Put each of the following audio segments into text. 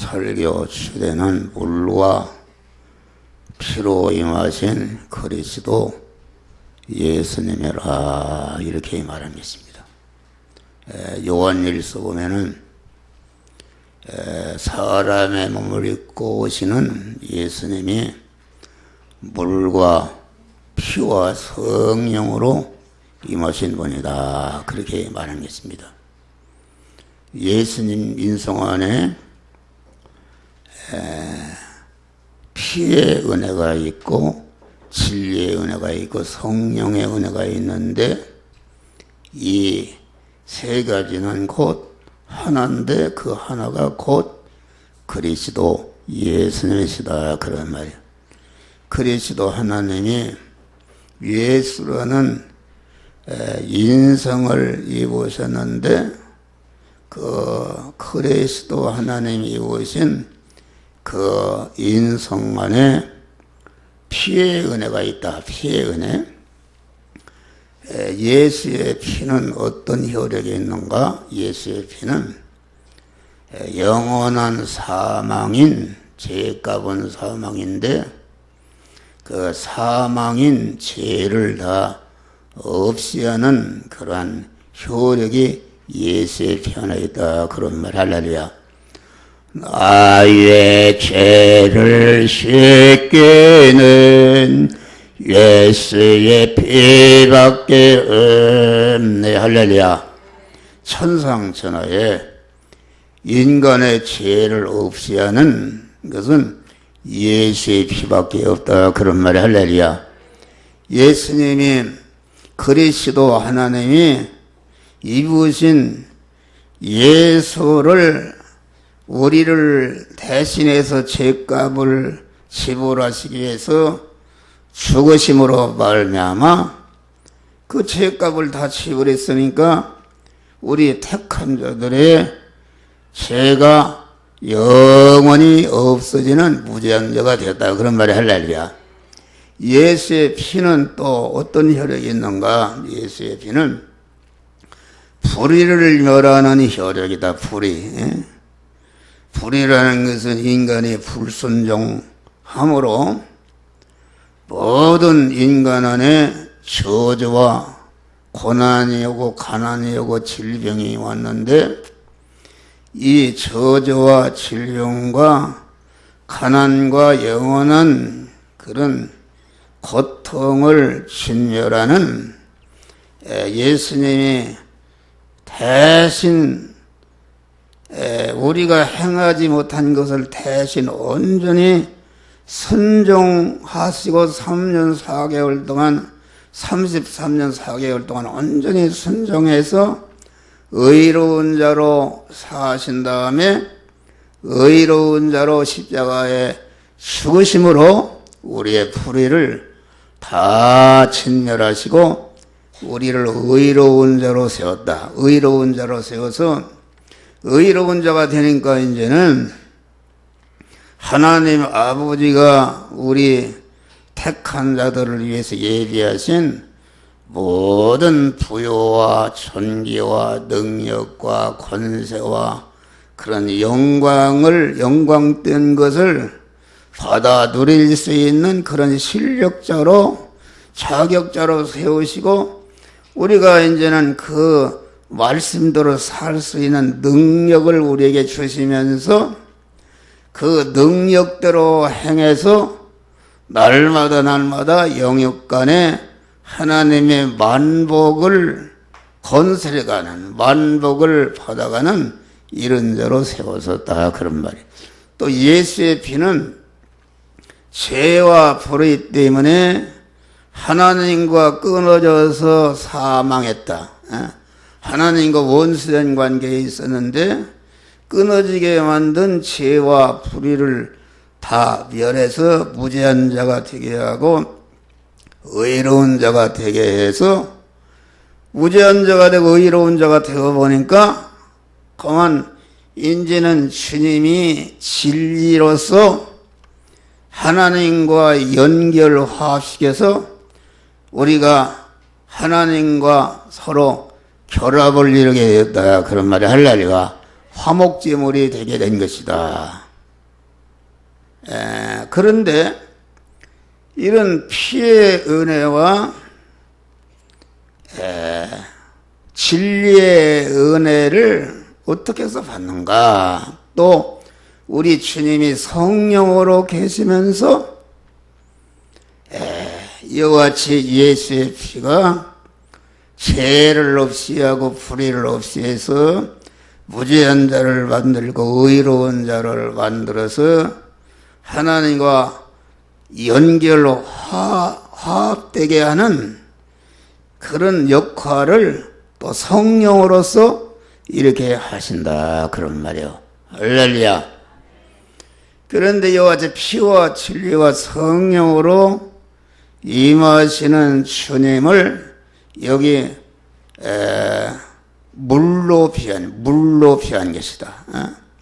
설교 주제는 물과 피로 임하신 그리스도 예수님이라 이렇게 말하겠습니다. 요한일서 보면은 사람의 몸을 입고 오시는 예수님이 물과 피와 성령으로 임하신 분이다 그렇게 말하겠습니다. 예수님 인성 안에 피의 은혜가 있고 진리의 은혜가 있고 성령의 은혜가 있는데 이 세 가지는 곧 하나인데 그 하나가 곧 그리스도 예수님이시다 그런 말이에요. 그리스도 하나님이 예수라는 인성을 입으셨는데 그 그리스도 하나님이 입으신 그 인성 안에 피의 은혜가 있다. 피의 은혜. 예수의 피는 어떤 효력이 있는가? 예수의 피는 영원한 사망인 죄값은 사망인데 그 사망인 죄를 다 없이 하는 그러한 효력이 예수의 피 안에 있다. 그런 말 할렐루야. 나의 죄를 씻기는 예수의 피밖에 없네. 할렐루야. 천상천하에 인간의 죄를 없이 하는 것은 예수의 피밖에 없다. 그런 말이 할렐루야. 예수님이 그리스도 하나님이 입으신 예수를 우리를 대신해서 죄값을 지불하시기 위해서 죽으심으로 말미암아 그 죄값을 다 지불했으니까 우리 택한 자들의 죄가 영원히 없어지는 무죄한 자가 되었다. 그런 말이 할렐루야. 예수의 피는 또 어떤 혈액이 있는가? 예수의 피는 불의를 멸하는 혈액이다. 불의라는 것은 인간이 불순종함으로 모든 인간 안에 저주와 고난이 오고 가난이 오고 질병이 왔는데 이 저주와 질병과 가난과 영원한 그런 고통을 진멸하는 예수님이 대신 우리가 행하지 못한 것을 대신 온전히 순종하시고 3년 4개월 동안 33년 4개월 동안 온전히 순종해서 의로운 자로 사신 다음에 의로운 자로 십자가에 죽으심으로 우리의 불의를 다 진멸하시고 우리를 의로운 자로 세웠다. 의로운 자로 세워서 의로운 자가 되니까 이제는 하나님 아버지가 우리 택한 자들을 위해서 예비하신 모든 부요와 존귀와 능력과 권세와 그런 영광된 것을 받아 누릴 수 있는 그런 실력자로 자격자로 세우시고 우리가 이제는 그 말씀대로 살 수 있는 능력을 우리에게 주시면서 그 능력대로 행해서 날마다 영육간에 하나님의 만복을 건설해가는 만복을 받아가는 이런 자로 세워졌다 그런 말이에요. 또 예수의 피는 죄와 불의 때문에 하나님과 끊어져서 사망했다. 하나님과 원수된 관계에 있었는데 끊어지게 만든 죄와 불의를 다 멸해서 무죄한 자가 되게 하고 의로운 자가 되게 해서 무죄한 자가 되고 의로운 자가 되어 보니까 그만 이제는 주님이 진리로서 하나님과 연결화시켜서 우리가 하나님과 서로 결합을 이루게 되었다. 그런 말이 할렐루야. 화목제물이 되게 된 것이다. 그런데 이런 피의 은혜와 진리의 은혜를 어떻게 해서 받는가? 또 우리 주님이 성령으로 계시면서 이와 같이 예수의 피가 죄를 없이 하고 불의를 없이 해서 무죄한 자를 만들고 의로운 자를 만들어서 하나님과 연결로 화합되게 하는 그런 역할을 또 성령으로서 이렇게 하신다 그런 말이요. 할렐루야. 그런데 이와 같이 피와 진리와 성령으로 임하시는 주님을 여기 물로 피한 것이다.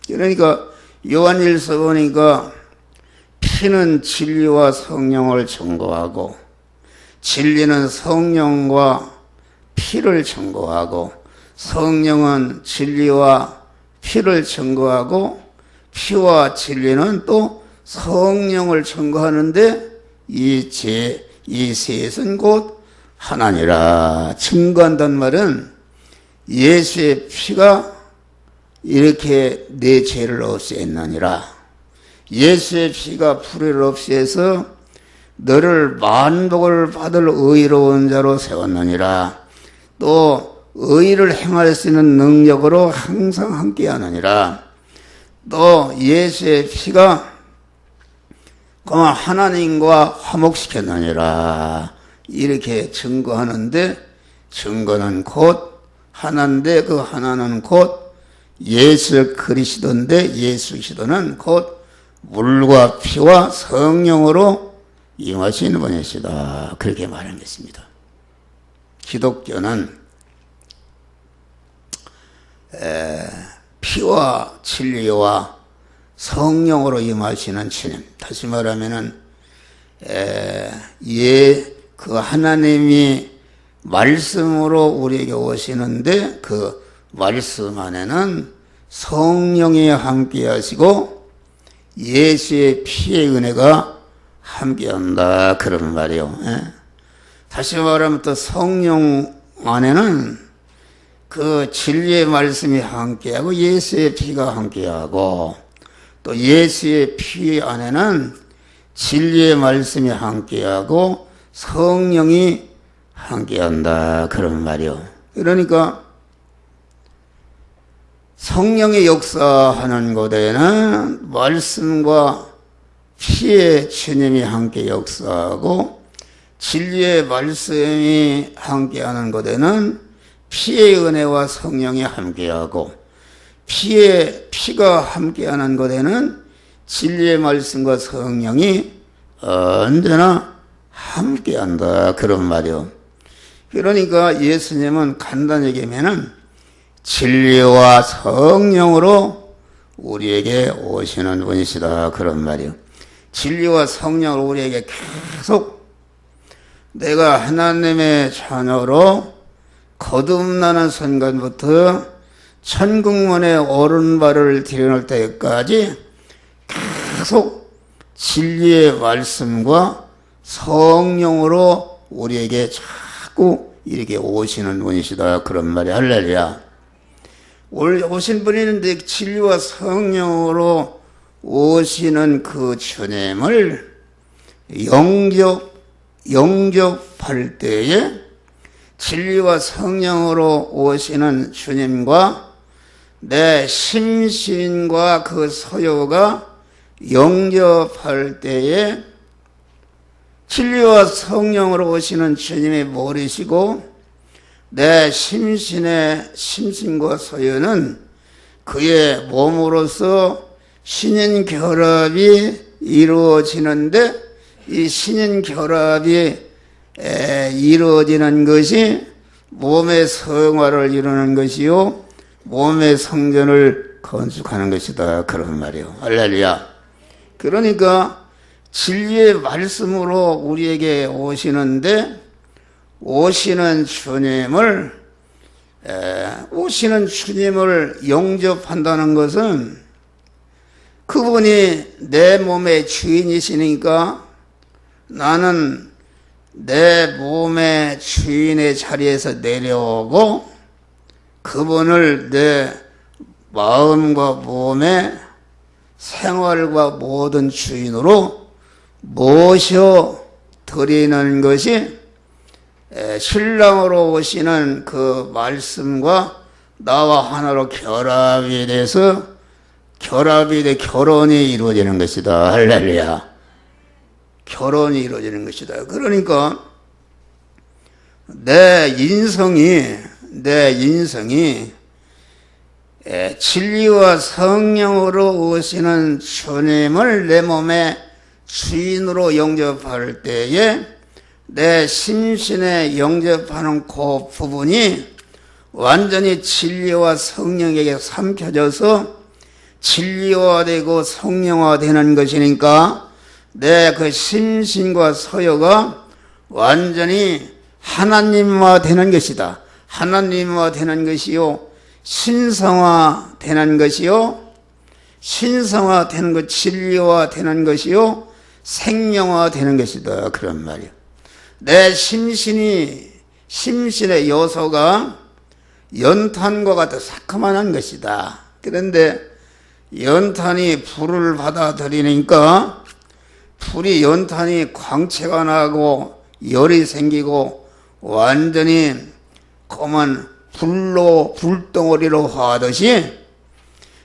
그러니까 요한일서 보니까 피는 진리와 성령을 증거하고 진리는 성령과 피를 증거하고 성령은 진리와 피를 증거하고 피와 진리는 또 성령을 증거하는데 이 셋은 곧 하나니라. 증거한다는 말은 예수의 피가 이렇게 내 죄를 없애했느니라. 예수의 피가 불의를 없애해서 너를 만복을 받을 의로운 자로 세웠느니라. 또 의를 행할 수 있는 능력으로 항상 함께하느니라. 또 예수의 피가 하나님과 화목시켰느니라. 이렇게 증거하는데 증거는 곧 하나인데 그 하나는 곧 예수 그리스도인데 예수 그리스도는 곧 물과 피와 성령으로 임하시는 분이시다. 그렇게 말한 것입니다. 기독교는 피와 진리와 성령으로 임하시는 주님. 다시 말하면은 그 하나님이 말씀으로 우리에게 오시는데 그 말씀 안에는 성령이 함께 하시고 예수의 피의 은혜가 함께한다 그런 말이요. 다시 말하면 또 성령 안에는 그 진리의 말씀이 함께하고 예수의 피가 함께하고 또 예수의 피 안에는 진리의 말씀이 함께하고 성령이 함께한다 그런 말이요. 그러니까 성령의 역사하는 곳에는 말씀과 피의 주님이 함께 역사하고 진리의 말씀이 함께하는 곳에는 피의 은혜와 성령이 함께하고 피가 함께하는 곳에는 진리의 말씀과 성령이 언제나 함께한다 그런 말이요. 그러니까 예수님은 간단히 얘기하면은 진리와 성령으로 우리에게 오시는 분이시다 그런 말이요. 진리와 성령으로 우리에게 계속 내가 하나님의 자녀로 거듭나는 순간부터 천국문에 오른발을 들여놓을 때까지 계속 진리의 말씀과 성령으로 우리에게 자꾸 이렇게 오시는 분이시다 그런 말이 할렐루야. 오신 분이 있는데 진리와 성령으로 오시는 그 주님을 영접할 때에 진리와 성령으로 오시는 주님과 내 심신과 그 소유가 영접할 때에 진리와 성령으로 오시는 주님이 모르시고 내 심신과 소유는 그의 몸으로서 신인 결합이 이루어지는데 이 신인 결합이 이루어지는 것이 몸의 성화를 이루는 것이요 몸의 성전을 건축하는 것이다 그런 말이에요. 할렐루야. 그러니까 진리의 말씀으로 우리에게 오시는데 오시는 주님을 영접한다는 것은 그분이 내 몸의 주인이시니까 나는 내 몸의 주인의 자리에서 내려오고 그분을 내 마음과 몸의 생활과 모든 주인으로 모셔 드리는 것이 신랑으로 오시는 그 말씀과 나와 하나로 결합이 돼서 결혼이 이루어지는 것이다. 할렐루야. 결혼이 이루어지는 것이다. 그러니까 내 인성이 진리와 성령으로 오시는 주님을 내 몸의 주인으로 영접할 때에 내 심신에 영접하는 그 부분이 완전히 진리와 성령에게 삼켜져서 진리화되고 성령화되는 것이니까 내 그 심신과 서요가 완전히 하나님화되는 것이다. 하나님화되는 것이요, 신성화되는 것이요, 신성화되는 것, 진리화되는 것이요, 생명화되는 것이다. 그런 말이야. 내 심신의 요소가 연탄과 같아 새카만한 것이다. 그런데 연탄이 불을 받아들이니까 불이 연탄이 광채가 나고 열이 생기고 완전히 검은 불덩어리로 화하듯이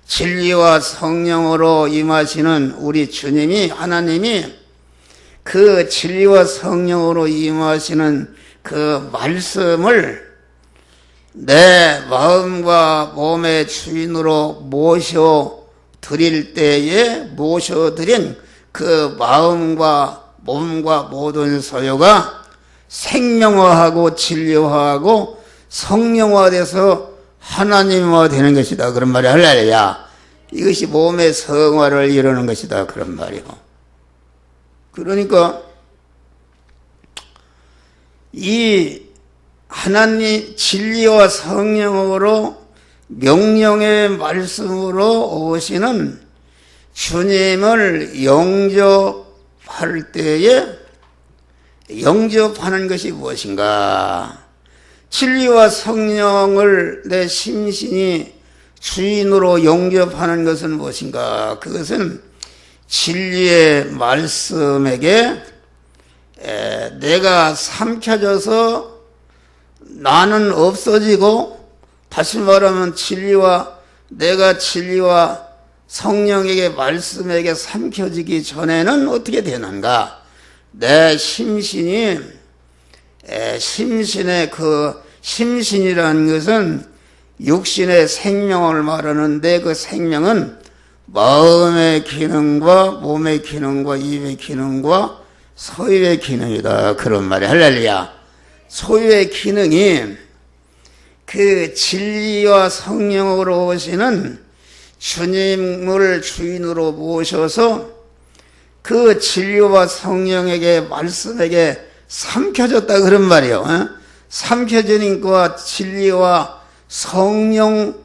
진리와 성령으로 임하시는 우리 주님이, 하나님이 그 진리와 성령으로 임하시는 그 말씀을 내 마음과 몸의 주인으로 모셔드릴 때에 모셔드린 그 마음과 몸과 모든 소요가 생명화하고 진리화하고 성령화돼서 하나님화되는 것이다. 그런 말이 할렐루야. 이것이 몸의 성화를 이루는 것이다. 그런 말이요. 그러니까 이 하나님 진리와 성령으로 명령의 말씀으로 오시는 주님을 영접할 때에 영접하는 것이 무엇인가? 진리와 성령을 내 심신이 주인으로 영접하는 것은 무엇인가? 그것은 진리의 말씀에게 내가 삼켜져서 나는 없어지고, 다시 말하면 내가 진리와 성령에게 말씀에게 삼켜지기 전에는 어떻게 되는가? 내 심신의 그 심신이라는 것은 육신의 생명을 말하는데 그 생명은 마음의 기능과 몸의 기능과 입의 기능과 소유의 기능이다. 그런 말이 할렐루야. 소유의 기능이 그 진리와 성령으로 오시는 주님을 주인으로 모셔서 그 진리와 성령에게 말씀에게 삼켜졌다. 그런 말이에요. 삼켜지니까 진리와 성령화가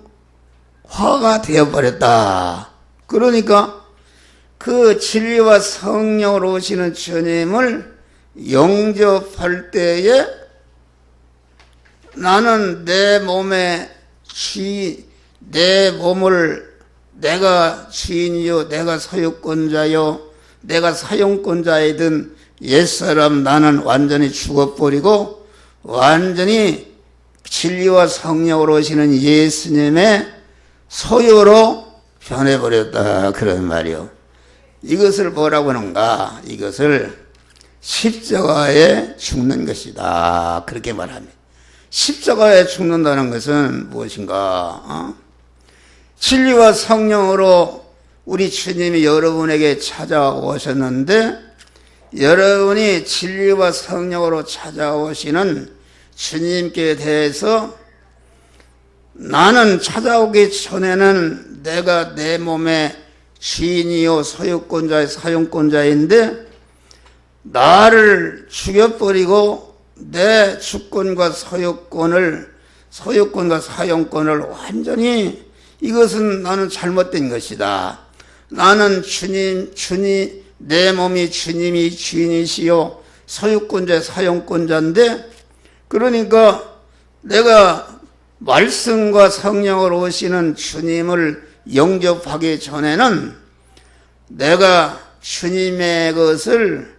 되어버렸다. 그러니까 그 진리와 성령으로 오시는 주님을 영접할 때에 나는 내 몸을 내가 주인이요, 내가 소유권자요, 내가 사용권자이든 옛사람 나는 완전히 죽어버리고 완전히 진리와 성령으로 오시는 예수님의 소유로 변해버렸다. 그런 말이요. 이것을 뭐라고 하는가? 이것을 십자가에 죽는 것이다. 그렇게 말합니다. 십자가에 죽는다는 것은 무엇인가? 진리와 성령으로 우리 주님이 여러분에게 찾아오셨는데, 여러분이 진리와 성령으로 찾아오시는 주님께 대해서 나는 찾아오기 전에는 내가 내 몸의 주인이요, 소유권자의 사용권자인데 나를 죽여버리고 내 주권과 소유권과 사용권을 완전히, 이것은 나는 잘못된 것이다. 나는 내 몸이 주님이 주인이시요 소유권자 사용권자인데, 그러니까 내가 말씀과 성령으로 오시는 주님을 영접하기 전에는 내가 주님의 것을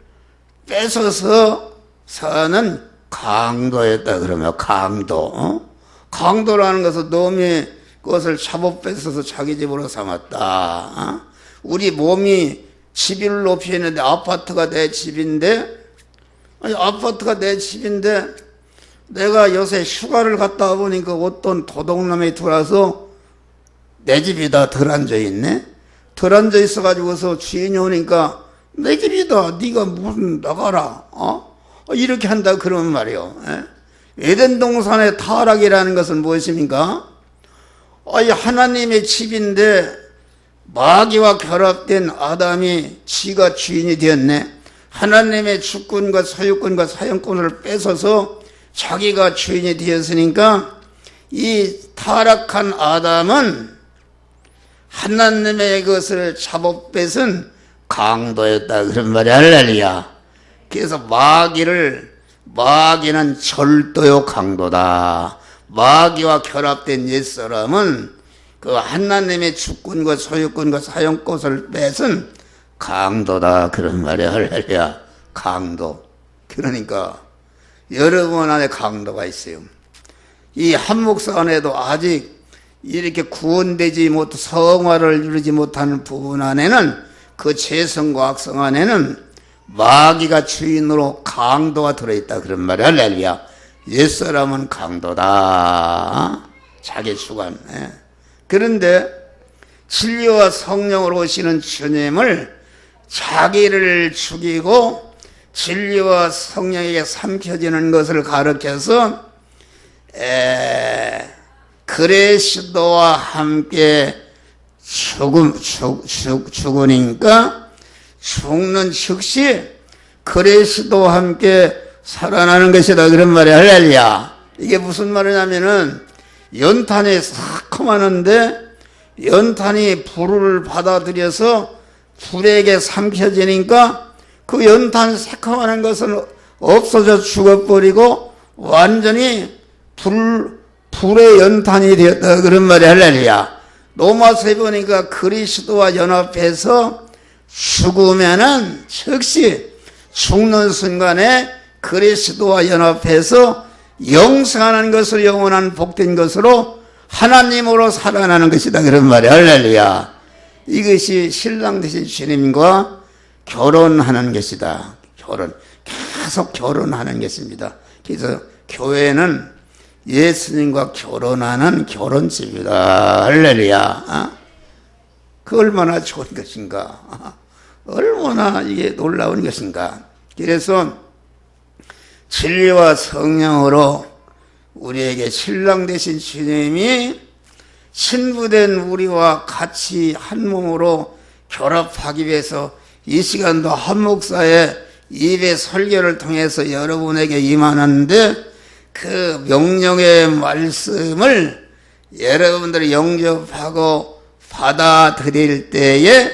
뺏어서 사는 강도였다. 그러면 강도, 강도라는 것은 놈이 그것을 잡아 뺏어서 자기 집으로 삼았다. 우리 몸이 집을 높이 있는데 아파트가 내 집인데, 아파트가 내 집인데 내가 요새 휴가를 갔다 와보니까 어떤 도둑놈이 들어와서 내 집이다 들어앉아 있네. 들어앉아 있어가지고서 주인이 오니까 내 집이다, 네가 무슨 나가라, 이렇게 한다 그러면 말이요. 에덴 동산의 타락이라는 것은 무엇입니까? 하나님의 집인데 마귀와 결합된 아담이 지가 주인이 되었네. 하나님의 주권과 소유권과 사용권을 뺏어서 자기가 주인이 되었으니까 이 타락한 아담은 하나님의 것을 잡아 뺏은 강도였다 그런 말이 할렐루야. 그래서 마귀는 절도요 강도다. 마귀와 결합된 옛사람은 그 하나님의 주권과 소유권과 사용권을 뺏은 강도다 그런 말이야. 할렐루야. 강도. 그러니까 여러분 안에 강도가 있어요. 이 한목사 안에도 아직 이렇게 구원되지 못, 성화를 이루지 못하는 부분 안에는, 그 죄성과 악성 안에는 마귀가 주인으로 강도가 들어있다 그런 말이야. 할렐루야. 옛사람은 강도다. 자기 주관. 그런데 진리와 성령으로 오시는 주님을 자기를 죽이고 진리와 성령에게 삼켜지는 것을 가르쳐서 그리스도와 함께 죽으니까 죽는 즉시 그리스도와 함께 살아나는 것이다 그런 말이야. 할렐루야. 이게 무슨 말이냐면은 연탄이 새콤하는데 연탄이 불을 받아들여서 불에게 삼켜지니까 그 연탄 새콤한 것은 없어져 죽어버리고 완전히 불의 연탄이 되었다 그런 말이 할렐루야. 로마서에 보니까 그리스도와 연합해서 죽으면은 즉시 죽는 순간에 그리스도와 연합해서 영생하는 것을 영원한 복된 것으로 하나님으로 살아나는 것이다 그런 말이야. 할렐루야. 이것이 신랑 되신 주님과 결혼하는 것이다. 계속 결혼하는 것입니다. 그래서 교회는 예수님과 결혼하는 결혼집이다. 할렐루야. 그 얼마나 좋은 것인가. 얼마나 이게 놀라운 것인가. 그래서 진리와 성령으로 우리에게 신랑 되신 주님이 신부된 우리와 같이 한 몸으로 결합하기 위해서 이 시간도 한 목사의 입의 설교를 통해서 여러분에게 임하는데, 그 명령의 말씀을 여러분들이 영접하고 받아들일 때에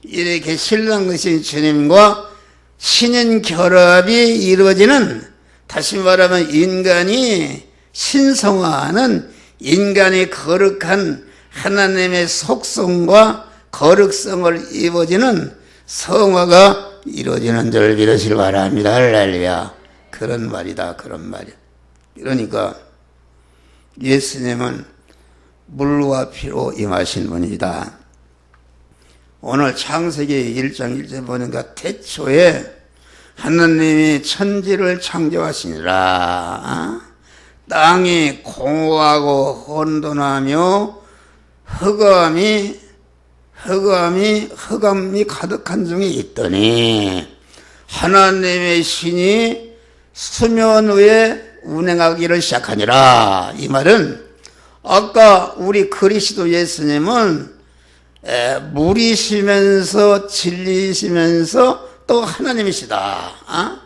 이렇게 신랑 되신 주님과 신인 결합이 이루어지는, 다시 말하면 인간이 신성화하는, 인간이 거룩한 하나님의 속성과 거룩성을 입어지는 성화가 이루어지는 줄 믿으시길 바랍니다. 할렐루야. 그런 말이다. 그런 말이야. 그러니까 예수님은 물과 피로 임하신 분이다. 오늘 창세기 1장 1절 보니까 태초에 하나님이 천지를 창조하시니라. 땅이 공허하고 혼돈하며 흑암이 가득한 중에 있더니 하나님의 신이 수면 위에 운행하기를 시작하니라. 이 말은 아까 우리 그리스도 예수님은 물이시면서 진리시면서 또 하나님이시다.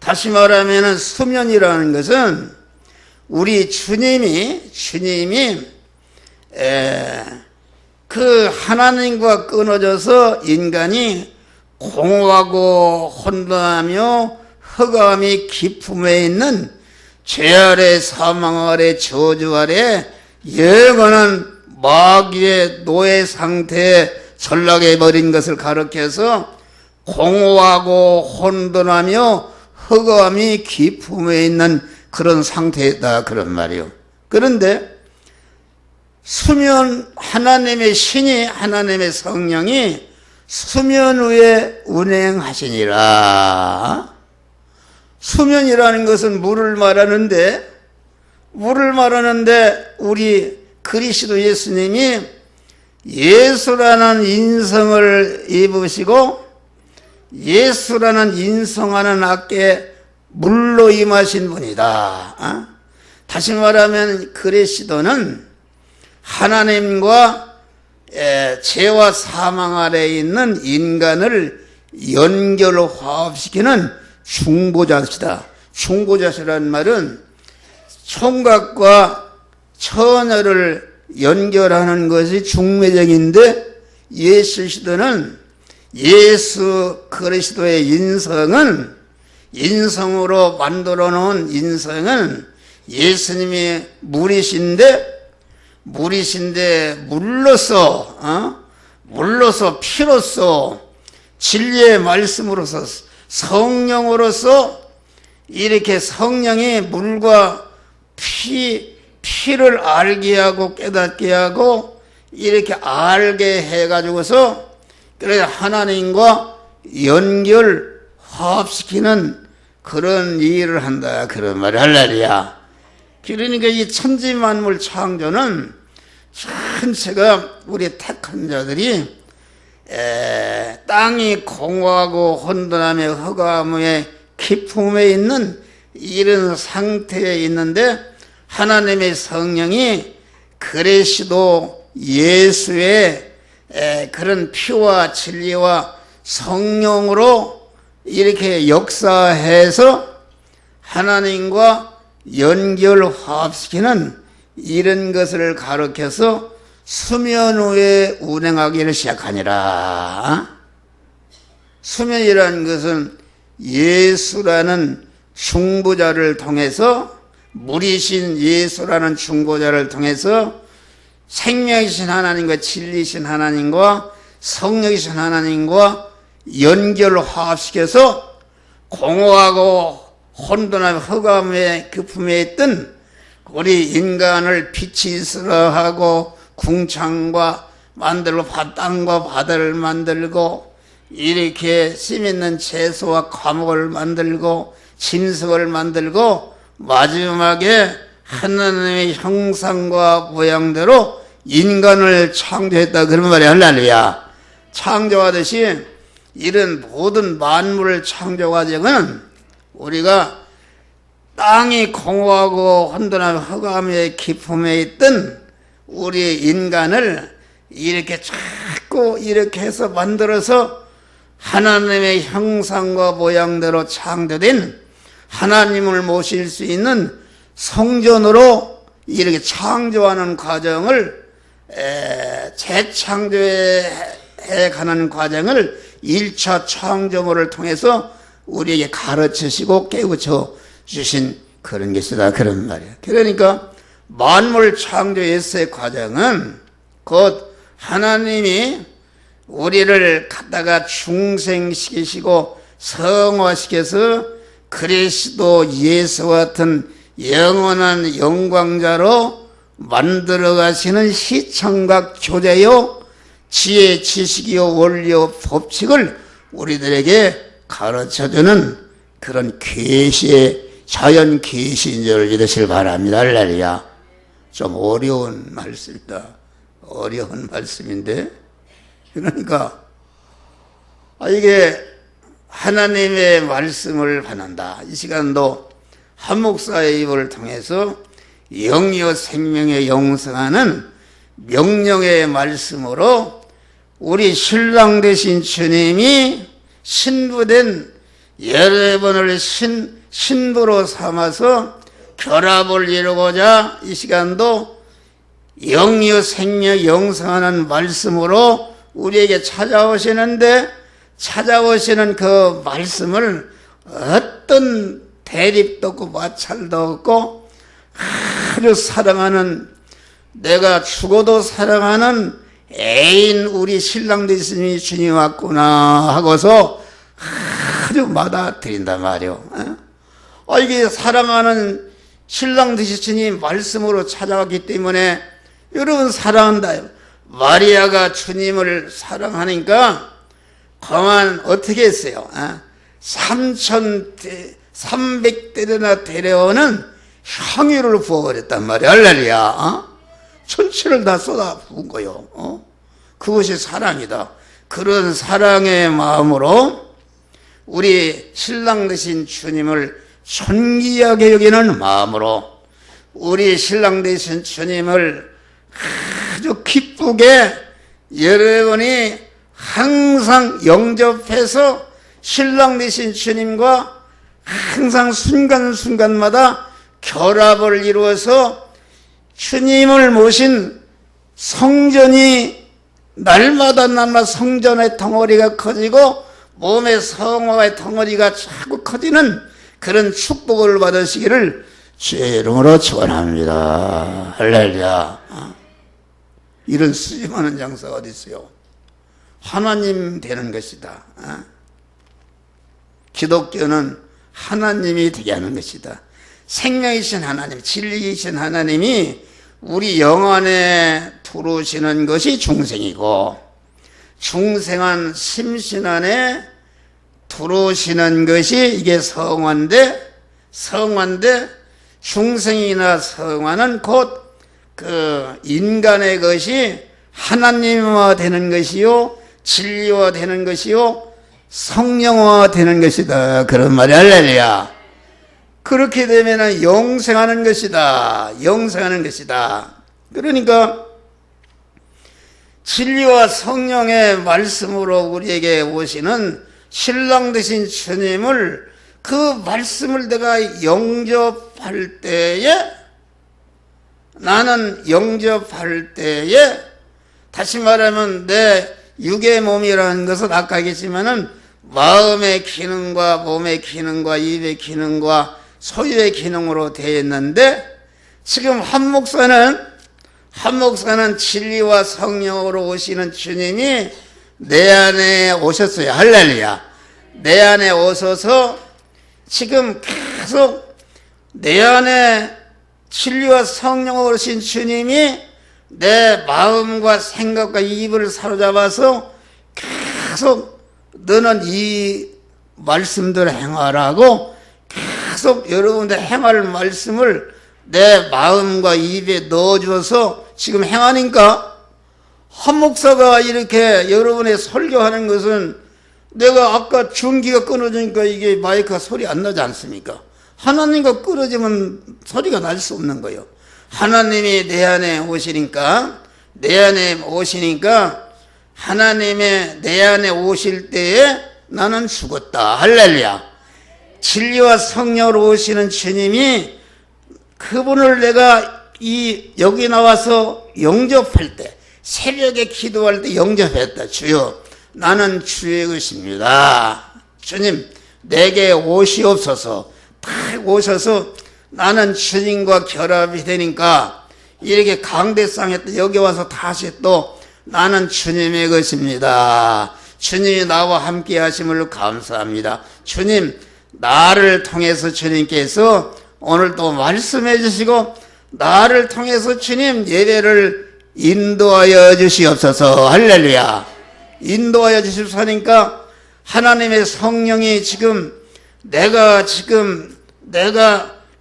다시 말하면 수면이라는 것은 우리 주님이 그 하나님과 끊어져서 인간이 공허하고 혼돈하며 흑암이 깊음에 있는 죄 아래 사망 아래 저주 아래 영원한 마귀의 노예 상태에 전락해 버린 것을 가리켜서 공허하고 혼돈하며 흑암이 깊음에 있는 그런 상태다 그런 말이요. 그런데 수면 하나님의 신이 하나님의 성령이 수면 위에 운행하시니라. 수면이라는 것은 물을 말하는데 우리 그리스도 예수님이 예수라는 인성을 입으시고 예수라는 인성하는 악에 물로 임하신 분이다. 다시 말하면 그리스도는 하나님과 죄와 사망 아래에 있는 인간을 연결 화합시키는 중보자시다. 중보자시라는 말은 총각과 처녀를 연결하는 것이 중매적인데 예수 그리스도의 인성으로 만들어 놓은 인성은 예수님이 물이신데 물로서 피로서 진리의 말씀으로서 성령으로서 이렇게 성령이 물과 피를 알게 하고 깨닫게 하고 이렇게 알게 해가지고서 그래 하나님과 연결 화합시키는 그런 일을 한다 그런 말이 할렐루야. 그러니까 이 천지만물 창조는 전체가 우리 택한 자들이 땅이 공허하고 혼돈하며 흑암의 깊음에 있는 이런 상태에 있는데 하나님의 성령이 그리스도 예수의 그런 피와 진리와 성령으로 이렇게 역사해서 하나님과 연결 화합시키는 이런 것을 가르쳐서 수면 위에 운행하기를 시작하니라. 수면이라는 것은 예수라는 중보자를 통해서 물이신 예수라는 중보자를 통해서 생명이신 하나님과 진리신 하나님과 성령이신 하나님과 연결 화합시켜서 공허하고 혼돈하며 흑암의 깊음에 있던 우리 인간을 빛이 있으라 하고 궁창과 만들고 땅과 바다를 만들고 이렇게 씀있는 채소와 과목을 만들고 짐승을 만들고 마지막에 하나님의 형상과 모양대로 인간을 창조했다 그런 말이 할렐루야. 창조하듯이 이런 모든 만물을 창조 과정은 우리가 땅이 공허하고 혼돈하며 흑암의 깊음에 있던 우리 인간을 이렇게 자꾸 이렇게 해서 만들어서 하나님의 형상과 모양대로 창조된 하나님을 모실 수 있는 성전으로 이렇게 창조하는 과정을 재창조해 가는 과정을 1차 창조물을 통해서 우리에게 가르치시고 깨우쳐 주신 그런 것이다 그런 말이에요. 그러니까 만물 창조 예수의 과정은 곧 하나님이 우리를 갖다가 중생시키시고 성화시켜서 그리스도 예수 같은 영원한 영광자로 만들어 가시는 시청각 교제요 지혜 지식이요 원리요 법칙을 우리들에게 가르쳐주는 그런 계시의 자연 계시인 줄 믿으시길 바랍니다. 할렐루야. 좀 어려운 말씀이다. 어려운 말씀인데 그러니까 이게 하나님의 말씀을 받는다. 이 시간도 한 목사의 입을 통해서 영이요 생명의 영성하는 명령의 말씀으로 우리 신랑 되신 주님이 신부된 여러분을 신부로 삼아서 결합을 이루고자 이 시간도 영유 생명 영생하는 말씀으로 우리에게 찾아오시는데, 찾아오시는 그 말씀을 어떤 대립도 없고 마찰도 없고 아주 사랑하는, 내가 죽어도 사랑하는 애인 우리 신랑 되시니 주님 왔구나 하고서 아주 받아들인단 말이요. 이게 사랑하는 신랑 되시니 말씀으로 찾아왔기 때문에 여러분 사랑한다. 마리아가 주님을 사랑하니까 그만 어떻게 했어요? 3,300대나 데려오는 향유를 부어버렸단 말이야. 할렐루야. 전체를 다 쏟아 부은 거요. 그것이 사랑이다. 그런 사랑의 마음으로 우리 신랑 되신 주님을 존귀하게 여기는 마음으로 우리 신랑 되신 주님을 아주 기쁘게 여러분이 항상 영접해서 신랑 되신 주님과 항상 순간순간마다 결합을 이루어서 주님을 모신 성전이 날마다 성전의 덩어리가 커지고 몸의 성화의 덩어리가 자꾸 커지는 그런 축복을 받으시기를 주의 이름으로 축원합니다. 할렐루야. 이런 수많은 장사가 어디 있어요? 하나님 되는 것이다. 기독교는 하나님이 되게 하는 것이다. 생명이신 하나님, 진리이신 하나님이 우리 영안에 들어오시는 것이 중생이고, 중생한 심신 안에 들어오시는 것이 이게 성화인데, 중생이나 성화는 곧 그 인간의 것이 하나님화 되는 것이요, 진리화 되는 것이요, 성령화 되는 것이다. 그런 말이 할렐루야. 그렇게 되면 영생하는 것이다. 영생하는 것이다. 그러니까 진리와 성령의 말씀으로 우리에게 오시는 신랑 되신 주님을, 그 말씀을 내가 영접할 때에, 나는 영접할 때에, 다시 말하면 내 육의 몸이라는 것은 아까 얘기했지만은 마음의 기능과 몸의 기능과 입의 기능과 소유의 기능으로 되어 있는데, 지금 한 목사는 진리와 성령으로 오시는 주님이 내 안에 오셨어요. 할렐루야. 내 안에 오셔서 지금 계속 내 안에 진리와 성령으로 오신 주님이 내 마음과 생각과 입을 사로잡아서 계속 너는 이 말씀대로 행하라고 계속 여러분들 행할 말씀을 내 마음과 입에 넣어줘서 지금 행하니까, 한 목사가 이렇게 여러분의 설교하는 것은, 내가 아까 전기가 끊어지니까 이게 마이크가 소리 안 나지 않습니까? 하나님과 끊어지면 소리가 날 수 없는 거예요. 하나님이 내 안에 오시니까, 하나님의 내 안에 오실 때에 나는 죽었다. 할렐루야. 진리와 성령으로 오시는 주님이, 그분을 내가 여기 나와서 영접할 때, 새벽에 기도할 때 영접했다. 주여, 나는 주의 것입니다. 주님, 내게 오시옵소서. 딱 오셔서 나는 주님과 결합이 되니까, 이렇게 강대상에 여기 와서 다시 또 나는 주님의 것입니다. 주님이 나와 함께 하심을 감사합니다. 주님, 나를 통해서 주님께서 오늘 또 말씀해 주시고, 나를 통해서 주님 예배를 인도하여 주시옵소서. 할렐루야. 인도하여 주시옵소서니까 하나님의 성령이 지금 내가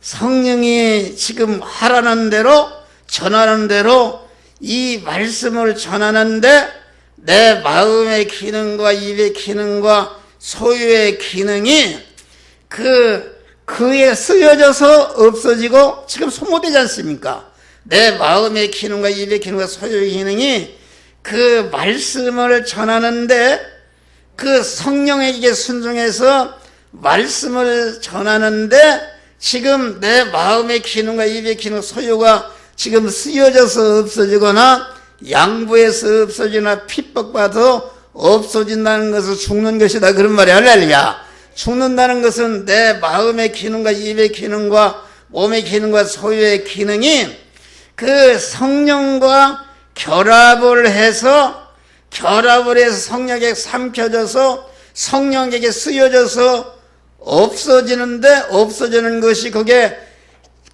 성령이 지금 하라는 대로, 전하는 대로 이 말씀을 전하는데, 내 마음의 기능과 입의 기능과 소유의 기능이 그에 쓰여져서 없어지고 지금 소모되지 않습니까? 내 마음의 기능과 입의 기능과 소유의 기능이 그 말씀을 전하는데, 그 성령에게 순종해서 말씀을 전하는데, 지금 내 마음의 기능과 입의 기능, 소유가 지금 쓰여져서 없어지거나 양보해서 없어지나 핍박받아서 없어진다는 것은 죽는 것이다. 그런 말이야. 할렐루야. 죽는다는 것은 내 마음의 기능과 입의 기능과 몸의 기능과 소유의 기능이 그 성령과 결합을 해서 성령에게 삼켜져서 성령에게 쓰여져서 없어지는데, 없어지는 것이 그게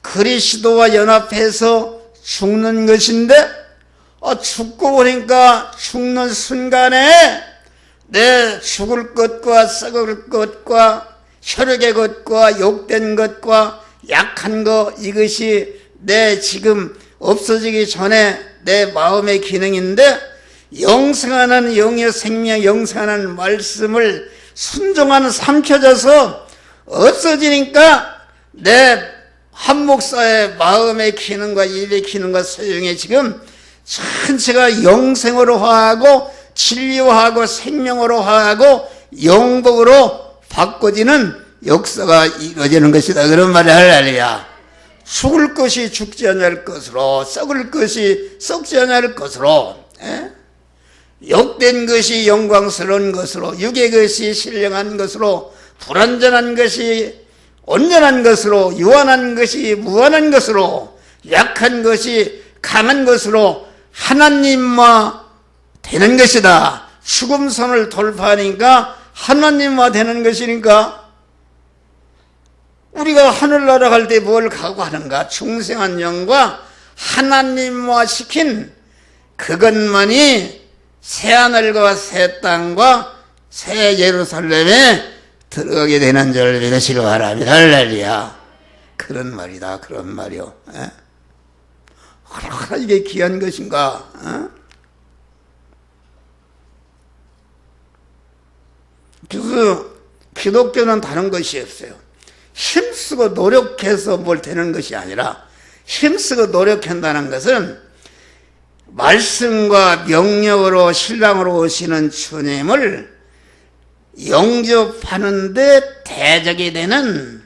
그리스도와 연합해서 죽는 것인데, 죽고 보니까 죽는 순간에 내 죽을 것과 썩을 것과 혈육의 것과 욕된 것과 약한 것, 이것이 내 지금 없어지기 전에 내 마음의 기능인데, 영생하는 영의 생명, 영생하는 말씀을 순종하는 삼켜져서 없어지니까 내 한 목사의 마음의 기능과 입의 기능과 소용이 지금 전체가 영생으로 화하고 진리화하고 생명으로 화하고 영복으로 바꿔지는 역사가 이루어지는 것이다. 그런 말이 할렐루야. 죽을 것이 죽지 않을 것으로, 썩을 것이 썩지 않을 것으로, 욕된 것이 영광스러운 것으로, 육의 것이 신령한 것으로, 불완전한 것이 온전한 것으로, 유한한 것이 무한한 것으로, 약한 것이 강한 것으로 하나님과 되는 것이다. 죽음선을 돌파하니까 하나님과 되는 것이니까 우리가 하늘나라 갈 때 뭘 각오하는가? 중생한 영과 하나님과 시킨 그것만이 새하늘과 새 땅과 새 예루살렘에 들어가게 되는 줄 믿으시기 바랍니다. 할렐루야. 그런 말이다. 그런 말이요. 얼마나 이게 귀한 것인가. 그래서 기독교는 다른 것이 없어요. 힘쓰고 노력해서 뭘 되는 것이 아니라, 힘쓰고 노력한다는 것은 말씀과 명령으로 신랑으로 오시는 주님을 영접하는데 대적이 되는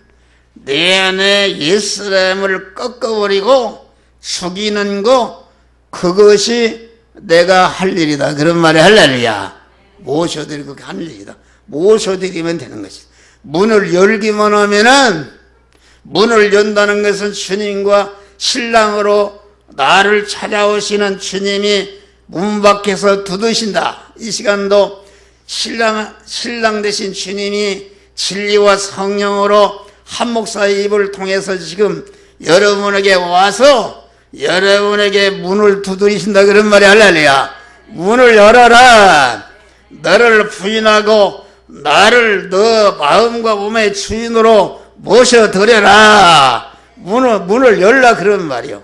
내 안에 옛사람을 꺾어버리고 죽이는 거, 그것이 내가 할 일이다. 그런 말이 할렐루야. 모셔드리고 하는 일이다. 모셔드리면 되는 것이다. 문을 열기만 하면은, 문을 연다는 것은 주님과 신랑으로 나를 찾아오시는 주님이 문 밖에서 두드신다. 이 시간도 신랑 되신 주님이 진리와 성령으로 한 목사의 입을 통해서 지금 여러분에게 와서 여러분에게 문을 두드리신다. 그런 말이 할렐루야. 문을 열어라. 너를 부인하고 나를 너 마음과 몸의 주인으로 모셔드려라. 문을 열라. 그런 말이요.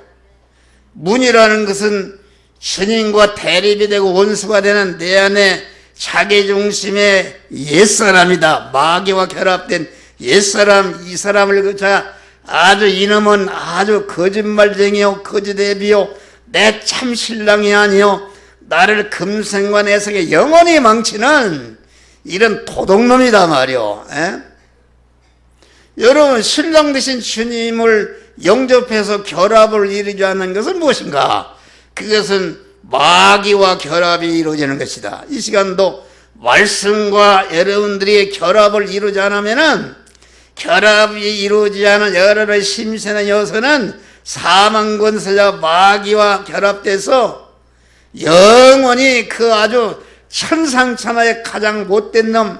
문이라는 것은 주님과 대립이 되고 원수가 되는 내 안에 자기중심의 옛사람이다. 마귀와 결합된 옛사람, 이 사람을 그자 아주 이놈은 아주 거짓말쟁이요, 거짓애비요, 내 참 신랑이 아니요, 나를 금생과 내생에 영원히 망치는 이런 도둑놈이다 말이요. 여러분, 신랑 되신 주님을 영접해서 결합을 이루지 않는 것은 무엇인가? 그것은 마귀와 결합이 이루어지는 것이다. 이 시간도 말씀과 여러분들이 결합을 이루지 않으면은, 결합이 이루어지지 않은 여러분의 심세나 여서는 사망 권세자 마귀와 결합돼서 영원히 그 아주 천상천하의 가장 못된 놈,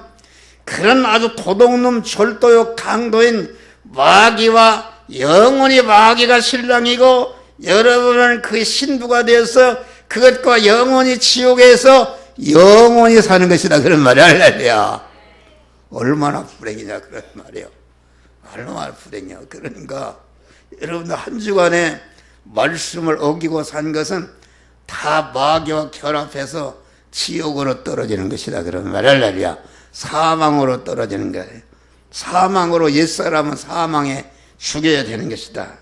그런 아주 도둑놈, 절도요, 강도인 마귀와 영원히 마귀가 신랑이고 여러분은 그 신부가 되어서 그것과 영원히 지옥에서 영원히 사는 것이다. 그런 말이 할렐루야. 얼마나 불행이냐 그런 말이에요. 얼마나 불행이야. 그러니까 여러분들 한 주간에 말씀을 어기고 산 것은 다 마귀와 결합해서 지옥으로 떨어지는 것이다. 그런 말 할렐루야. 사망으로 떨어지는 거예요. 사망으로 옛사람은 사망에 죽여야 되는 것이다.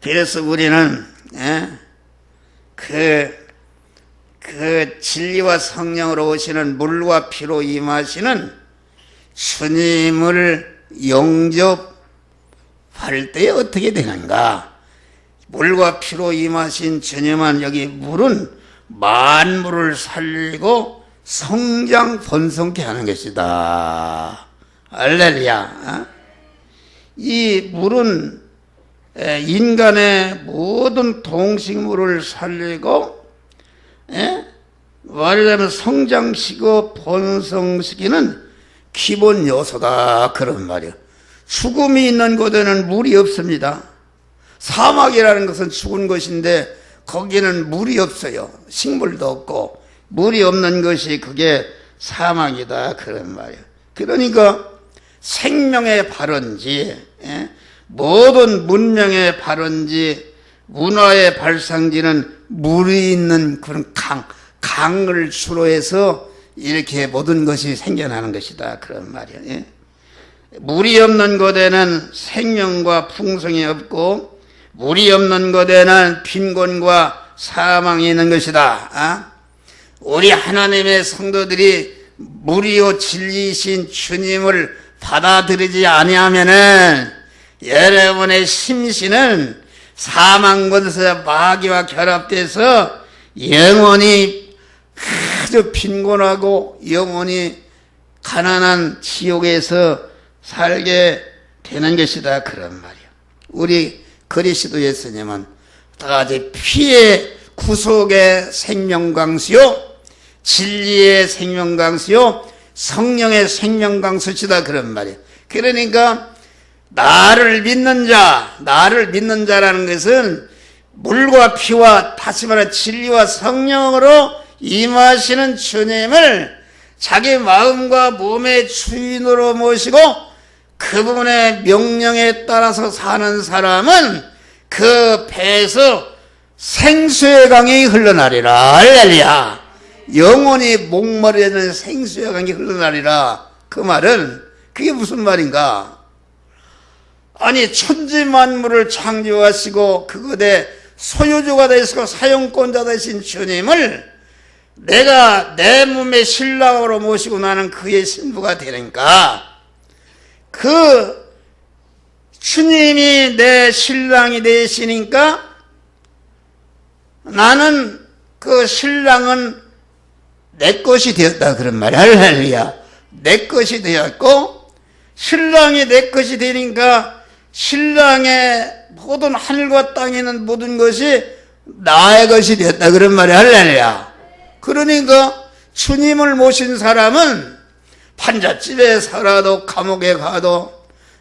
그래서 우리는 그 진리와 성령으로 오시는 물과 피로 임하시는 주님을 영접할 때 어떻게 되는가? 물과 피로 임하신 전염한 여기 물은 만물을 살리고 성장 번성케 하는 것이다. 할렐루야. 이 물은 인간의 모든 동식물을 살리고 말하자면 성장시키고 번성시키는 기본 요소다, 그런 말이에요. 죽음이 있는 곳에는 물이 없습니다. 사막이라는 것은 죽은 것인데 거기는 물이 없어요. 식물도 없고 물이 없는 것이 그게 사막이다, 그런 말이에요. 그러니까 생명의 발원지, 모든 문명의 발원지, 문화의 발상지는 물이 있는 그런 강을 주로 해서 이렇게 모든 것이 생겨나는 것이다, 그런 말이에요. 물이 없는 곳에는 생명과 풍성이 없고 물이 없는 곳에는 빈곤과 사망이 있는 것이다. 우리 하나님의 성도들이 물이요 진리이신 주님을 받아들이지 아니하면은 여러분의 심신은 사망권에서 마귀와 결합돼서 영원히 아주 빈곤하고 영원히 가난한 지옥에서 살게 되는 것이다, 그런 말이에요. 우리 그리스도 예수님은 다같이 피의 구속의 생명강수요, 진리의 생명강수요, 성령의 생명강수시다, 그런 말이에요. 그러니까 나를 믿는 자라는 것은 물과 피와 다시 말해 진리와 성령으로 임하시는 주님을 자기 마음과 몸의 주인으로 모시고 그분의 명령에 따라서 사는 사람은 그 배에서 생수의 강이 흘러나리라. 할렐루야. 영원히 목마르는 생수의 강이 흘러나리라. 그 말은 그게 무슨 말인가? 아니 천지 만물을 창조하시고 그것의 소유주가 되시고 사용권자 되신 주님을 내가 내 몸의 신랑으로 모시고 나는 그의 신부가 되니까 그 주님이 내 신랑이 되시니까 나는 그 신랑은 내 것이 되었다, 그런 말이야. 할렐루야. 내 것이 되었고 신랑이 내 것이 되니까 신랑의 모든 하늘과 땅에 있는 모든 것이 나의 것이 되었다, 그런 말이야. 할렐루야. 그러니까 주님을 모신 사람은 판잣집에 살아도 감옥에 가도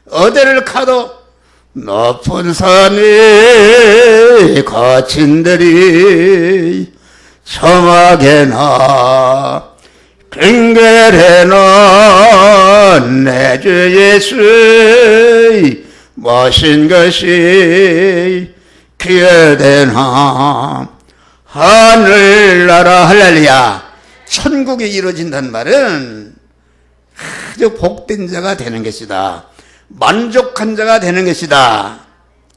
어디를 가도 높은 산에 거친들이 청하게나 갱결해나 내 주 예수의 모신 것이 기회되나 하늘나라. 할렐루야. 천국이 이루어진다는 말은 아주 복된 자가 되는 것이다, 만족한 자가 되는 것이다.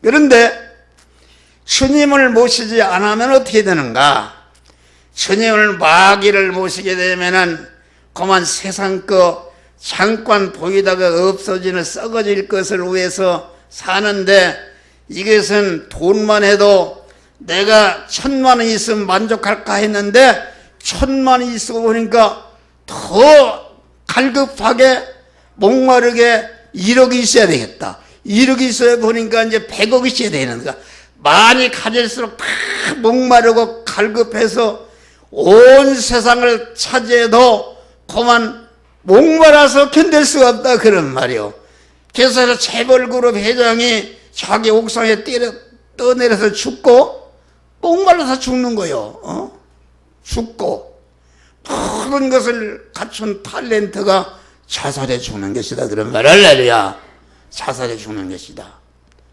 그런데 주님을 모시지 않으면 어떻게 되는가? 주님을 마귀를 모시게 되면은 그만 세상 거 잠깐 보이다가 없어지는 썩어질 것을 위해서 사는데 이것은 돈만 해도 내가 1,000만 원 있으면 만족할까 했는데 1,000만 원 있고 보니까 더 갈급하게 목마르게 1억이 있어야 되겠다. 1억이 있어야 보니까 이제 100억이 있어야 되는 거야. 많이 가질수록 다 목마르고 갈급해서 온 세상을 차지해도 그만 목말라서 견딜 수가 없다, 그런 말이요. 그래서 재벌그룹 회장이 자기 옥상에 떠내려서 죽고 목말라서 죽는 거요. 죽고 모든 것을 갖춘 탤런트가 자살해 죽는 것이다, 그런 말. 할렐루야. 자살해 죽는 것이다,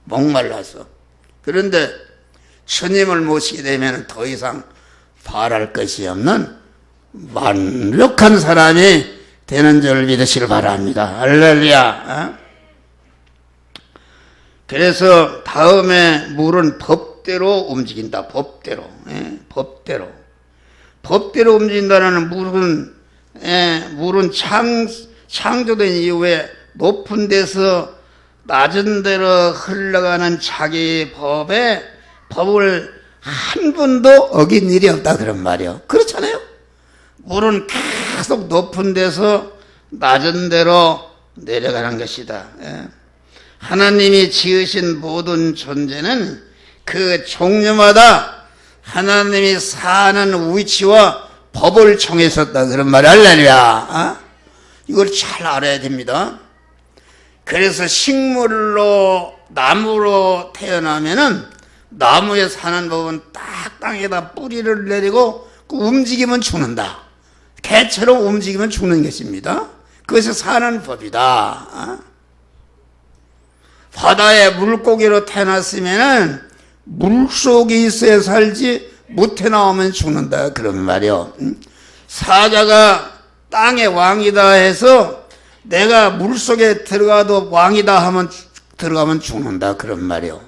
목말라서. 그런데 주님을 모시게 되면 더 이상 바랄 것이 없는 만족한 사람이 되는 줄 믿으시길 바랍니다. 할렐루야. 그래서 다음에 물은 법대로 움직인다. 법대로. 법대로 움직인다는 물은 창조된 이후에 높은 데서 낮은 데로 흘러가는 자기 법에 법을 한 번도 어긴 일이 없다 그런 말이요. 그렇잖아요. 물은 계속 높은 데서 낮은 데로 내려가는 것이다. 하나님이 지으신 모든 존재는 그 종류마다 하나님이 사는 위치와 법을 정했었다 그런 말이 할렐루야. 이걸 잘 알아야 됩니다. 그래서 식물로 나무로 태어나면은 나무에 사는 법은 딱 땅에다 뿌리를 내리고 움직이면 죽는다. 개처럼 움직이면 죽는 것입니다. 그것이 사는 법이다. 바다에 물고기로 태어났으면은 물속에 있어야 살지 못해 나오면 죽는다 그런 말이요. 사자가 땅의 왕이다 해서 내가 물속에 들어가도 왕이다 하면 들어가면 죽는다 그런 말이요.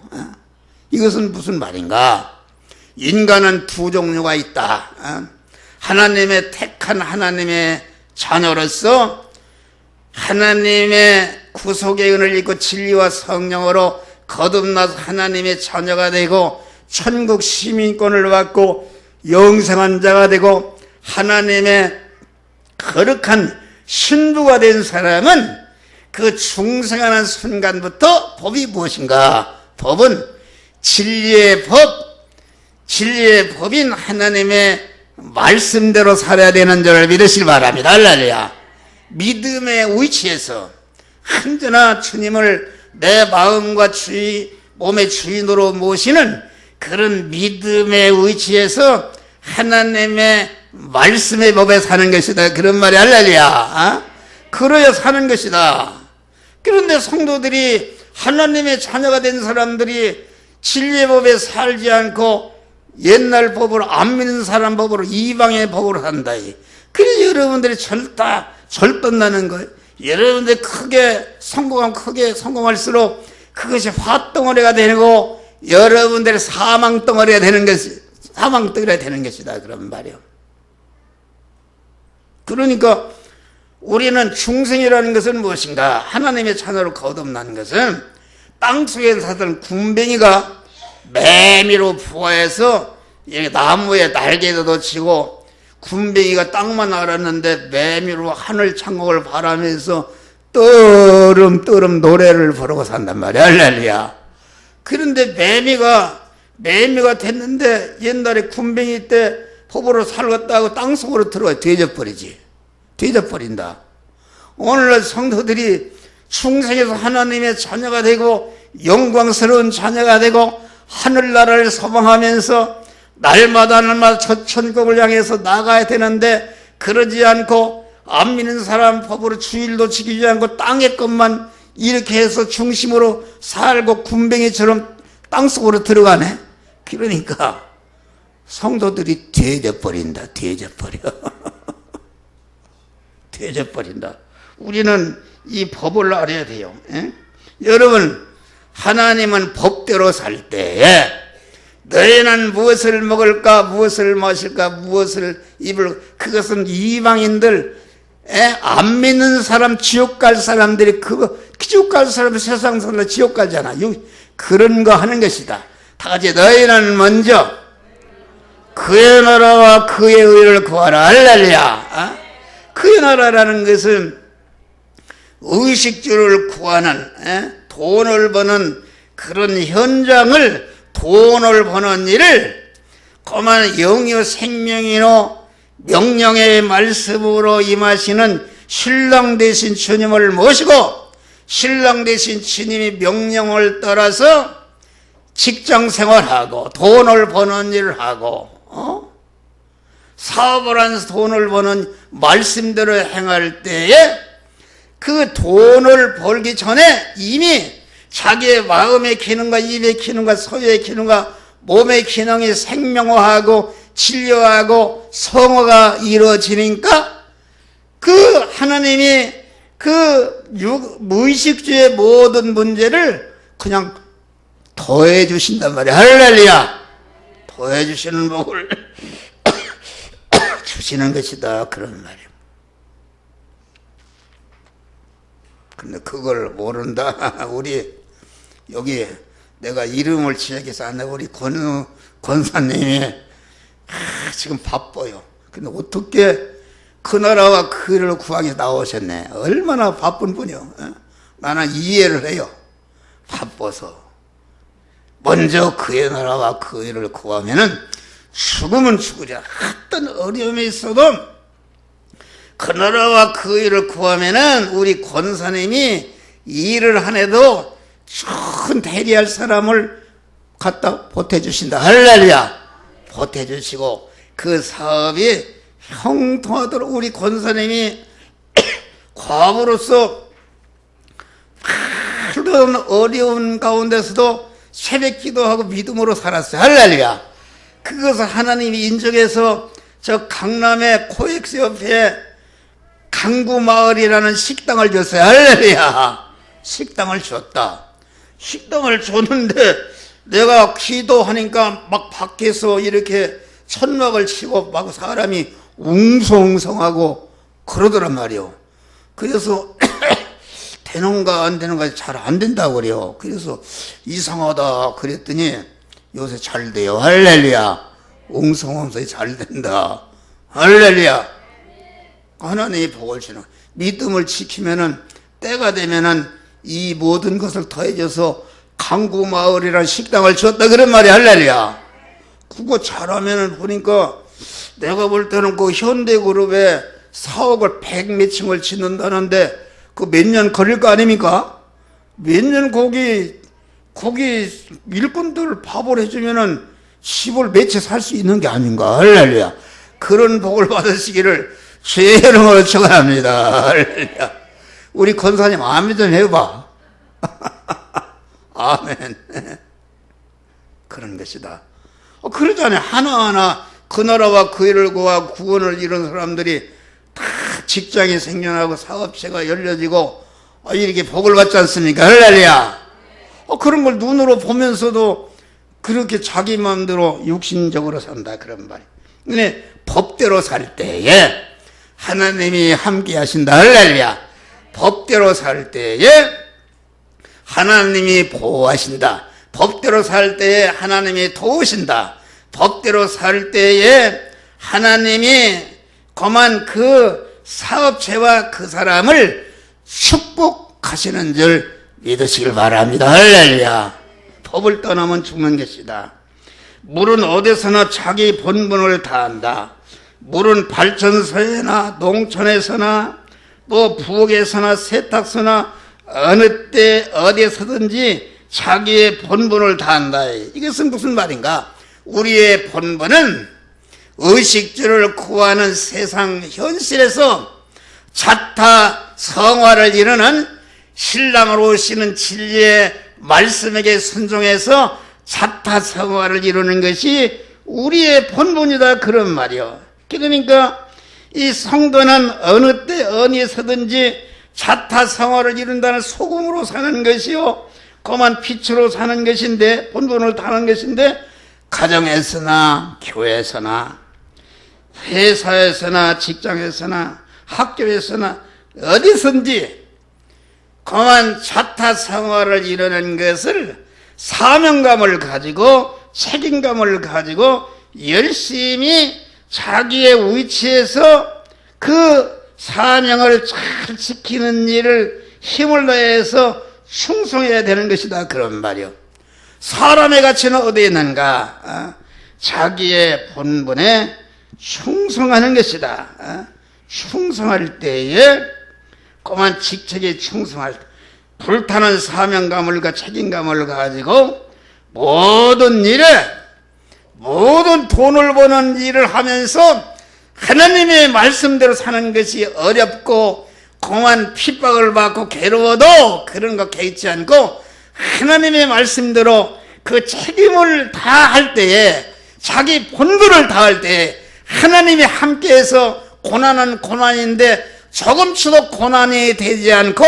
이것은 무슨 말인가? 인간은 두 종류가 있다. 하나님의 택한 하나님의 자녀로서 하나님의 구속의 은을 입고 진리와 성령으로 거듭나서 하나님의 자녀가 되고 천국 시민권을 받고 영생한 자가 되고 하나님의 거룩한 신부가 된 사람은 그 중생하는 순간부터 법이 무엇인가? 법은 진리의 법, 진리의 법인 하나님의 말씀대로 살아야 되는 줄을 믿으시기 바랍니다. 할렐루야. 믿음의 위치에서 언제나 주님을 내 마음과 몸의 주인으로 모시는 그런 믿음의 위치에서 하나님의 말씀의 법에 사는 것이다. 그런 말이 할렐루야. 그러야 사는 것이다. 그런데 성도들이 하나님의 자녀가 된 사람들이 진리의 법에 살지 않고 옛날 법으로 안 믿는 사람 법으로 이방의 법으로 산다. 그래서 여러분들이 절단나는 거예요. 여러분들이 크게 성공할수록 그것이 화덩어리가 되고 여러분들의 사망덩어리가 되는 것이다. 그런 말이에요. 그러니까 우리는 중생이라는 것은 무엇인가? 하나님의 자녀로 거듭난 것은 땅속에 사던 군뱅이가 매미로 부화해서 나무에 날개도 치고 군뱅이가 땅만 알았는데 매미로 하늘 창공을 바라면서 떠름떠름 노래를 부르고 산단 말이야. 할렐루야. 그런데 매미가 됐는데 옛날에 군뱅이 때 법으로 살겠다고 땅속으로 들어가 되져버린다. 오늘날 성도들이 충성해서 하나님의 자녀가 되고 영광스러운 자녀가 되고 하늘나라를 소망하면서 날마다 저 천국을 향해서 나가야 되는데 그러지 않고 안 믿는 사람 법으로 주일도 지키지 않고 땅의 것만 이렇게 해서 중심으로 살고 군뱅이처럼 땅속으로 들어가네. 그러니까 성도들이 되져버린다. 되져버린다. 우리는 이 법을 알아야 돼요. 여러분, 하나님은 법대로 살 때에 너희는 무엇을 먹을까, 무엇을 마실까, 무엇을 입을, 그것은 이방인들, 안 믿는 사람, 지옥 갈 사람들이 지옥 갈 사람은 세상 살다 지옥 가잖아. 그런 거 하는 것이다. 다 같이 너희는 먼저 그의 나라와 그의 의를 구하라. 할렐루야. 그의 나라라는 것은 의식주를 구하는, 돈을 버는 그런 현장을, 돈을 버는 일을 그만 영이요 생명이요 명령의 말씀으로 임하시는 신랑 되신 주님을 모시고 신랑 되신 주님이 명령을 따라서 직장 생활하고 돈을 버는 일을 하고 사업을 하면서 돈을 버는 말씀대로 행할 때에 그 돈을 벌기 전에 이미 자기의 마음의 기능과 입의 기능과 소유의 기능과 몸의 기능이 생명화하고 진료하고 성화가 이루어지니까 그 하나님이 그 무의식주의 모든 문제를 그냥 더해 주신단 말이야. 할렐루야. 더해 주시는 복을 주시는 것이다. 그런 말이야. 근데 그걸 모른다. 우리 여기 내가 이름을 지역에서 안 하고 우리 권사님이 지금 바빠요. 근데 어떻게 그 나라와 그 일을 구하기 위해서 나오셨네. 얼마나 바쁜 분이요. 나는 이해를 해요. 바빠서. 먼저 그의 나라와 그 일을 구하면은 죽으면 죽으랴. 어떤 어려움이 있어도 그 나라와 그 일을 구하면은 우리 권사님이 일을 한 해도 큰 대리할 사람을 갖다 보태주신다. 할렐루야. 보태주시고 그 사업이 형통하도록 우리 권사님이 과부로서 그런 어려운 가운데서도 새벽 기도하고 믿음으로 살았어요. 할렐루야. 그것을 하나님이 인정해서 저 강남의 코엑스 옆에 강구마을이라는 식당을 줬어요. 할렐루야. 식당을 줬다. 식당을 줬는데 내가 기도하니까 막 밖에서 이렇게 천막을 치고 막 사람이 웅성웅성하고 그러더란 말이요. 그래서 되는가 안 되는가 잘 안 된다고 그래요. 그래서 이상하다 그랬더니 요새 잘 돼요. 할렐루야. 웅성웅성이 잘 된다. 할렐루야. 하나님이 복을 주는 믿음을 지키면은 때가 되면은 이 모든 것을 더해져서 강구마을이라는 식당을 줬다 그런 말이야. 할렐루야. 그거 잘하면은 보니까 내가 볼 때는 그 현대그룹에 사옥을 100몇 층을 짓는다는데 그 몇 년 걸릴 거 아닙니까? 몇 년 거기 일꾼들 밥을 해주면은 집을 몇 채 살 수 있는 게 아닌가. 할렐루야. 그런 복을 받으시기를 주의 이름으로 축원합니다. 할렐루야. 우리 권사님 아멘 좀 해봐. 아멘. 그런 것이다. 그러잖아요. 하나하나 그 나라와 그 일을 구하 구원을 이룬 사람들이 다 직장이 생겨나고 사업체가 열려지고 이렇게 복을 받지 않습니까? 할렐루야. 그런 걸 눈으로 보면서도 그렇게 자기 마음대로 육신적으로 산다 그런 말이에요. 근데 법대로 살 때에 하나님이 함께 하신다. 할렐루야. 법대로 살 때에 하나님이 보호하신다. 법대로 살 때에 하나님이 도우신다. 법대로 살 때에 하나님이 그만 그 사업체와 그 사람을 축복하시는 줄 믿으시길 바랍니다. 할렐루야. 법을 떠나면 죽는 것이다. 물은 어디서나 자기 본분을 다한다. 물은 발전소에나 농촌에서나 또 부엌에서나 세탁소나 어느 때 어디서든지 자기의 본분을 다한다. 이것은 무슨 말인가? 우리의 본분은 의식주를 구하는 세상 현실에서 자타 성화를 이루는 신랑으로 오시는 진리의 말씀에게 순종해서 자타 성화를 이루는 것이 우리의 본분이다 그런 말이요. 그러니까 이 성도는 어느 때 어디서든지 자타 성화를 이룬다는 소금으로 사는 것이요, 그만 빛으로 사는 것인데, 본분을 다하는 것인데, 가정에서나 교회에서나 회사에서나 직장에서나 학교에서나 어디선지 그만 자타 성화를 이루는 것을 사명감을 가지고 책임감을 가지고 열심히 자기의 위치에서 그 사명을 잘 지키는 일을 힘을 다해서 충성해야 되는 것이다 그런 말이요. 사람의 가치는 어디에 있는가? 자기의 본분에 충성하는 것이다. 충성할 때에 그만 직책에 충성할 때 불타는 사명감을 책임감을 가지고 모든 일에 모든 돈을 버는 일을 하면서 하나님의 말씀대로 사는 것이 어렵고 공한 핍박을 받고 괴로워도 그런 거 개의치 않고 하나님의 말씀대로 그 책임을 다할 때에 자기 본분을 다할 때에 하나님이 함께해서 고난은 고난인데 조금치도 고난이 되지 않고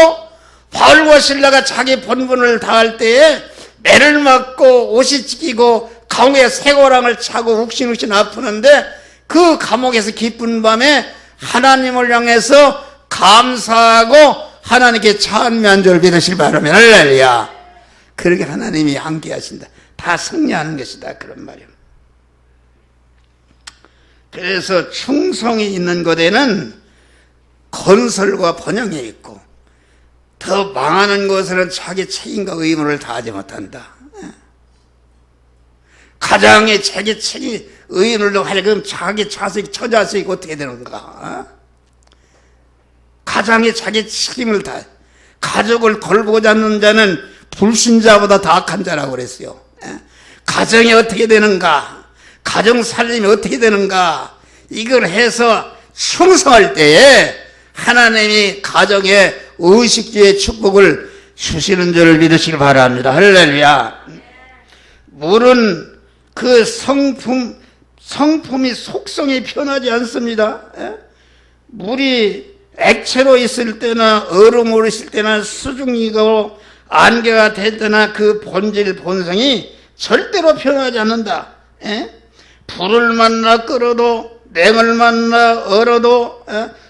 바울과 실라가 자기 본분을 다할 때에 매를 맞고 옷이 찢기고 감옥에 쇠고랑을 차고 욱신욱신 아프는데 그 감옥에서 기쁜 밤에 하나님을 향해서 감사하고 하나님께 찬미한 줄 믿으시기 바랍니다. 할렐루야. 그렇게 하나님이 함께 하신다. 다 승리하는 것이다. 그런 말이에요. 그래서 충성이 있는 곳에는 건설과 번영이 있고, 더 망하는 곳에는 자기 책임과 의무를 다하지 못한다. 가장의 자기 책임, 의무를 하려면 자기 자식, 처자식이 어떻게 되는가? 가장의 자기 책임을 다, 가족을 돌보고자 하는 자는 불신자보다 더 악한 자라고 그랬어요. 가정이 어떻게 되는가? 가정 살림이 어떻게 되는가? 이걸 해서 충성할 때에 하나님이 가정의 의식주의 축복을 주시는 줄을 믿으시기 바랍니다. 할렐루야. 물은 그 성품이 속성이 변하지 않습니다. 물이 액체로 있을 때나 얼음으로 있을 때나 수증기고 안개가 될 때나 그 본질 본성이 절대로 변하지 않는다. 불을 만나 끓어도, 냉을 만나 얼어도,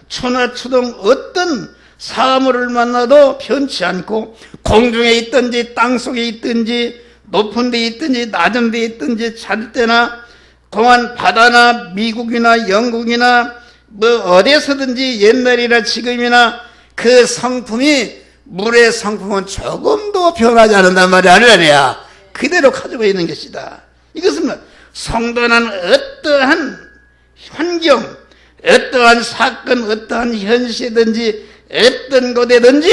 초나초등 어떤 사물을 만나도 변치 않고, 공중에 있든지 땅속에 있든지 높은 데 있든지 낮은 데 있든지 잘 때나 공안 바다나 미국이나 영국이나 뭐 어디서든지 옛날이나 지금이나 그 성품이, 물의 성품은 조금도 변하지 않는단 말이야. 할렐루야. 그대로 가지고 있는 것이다. 이것은 성도는 어떠한 환경, 어떠한 사건, 어떠한 현실이든지 어떤 곳에든지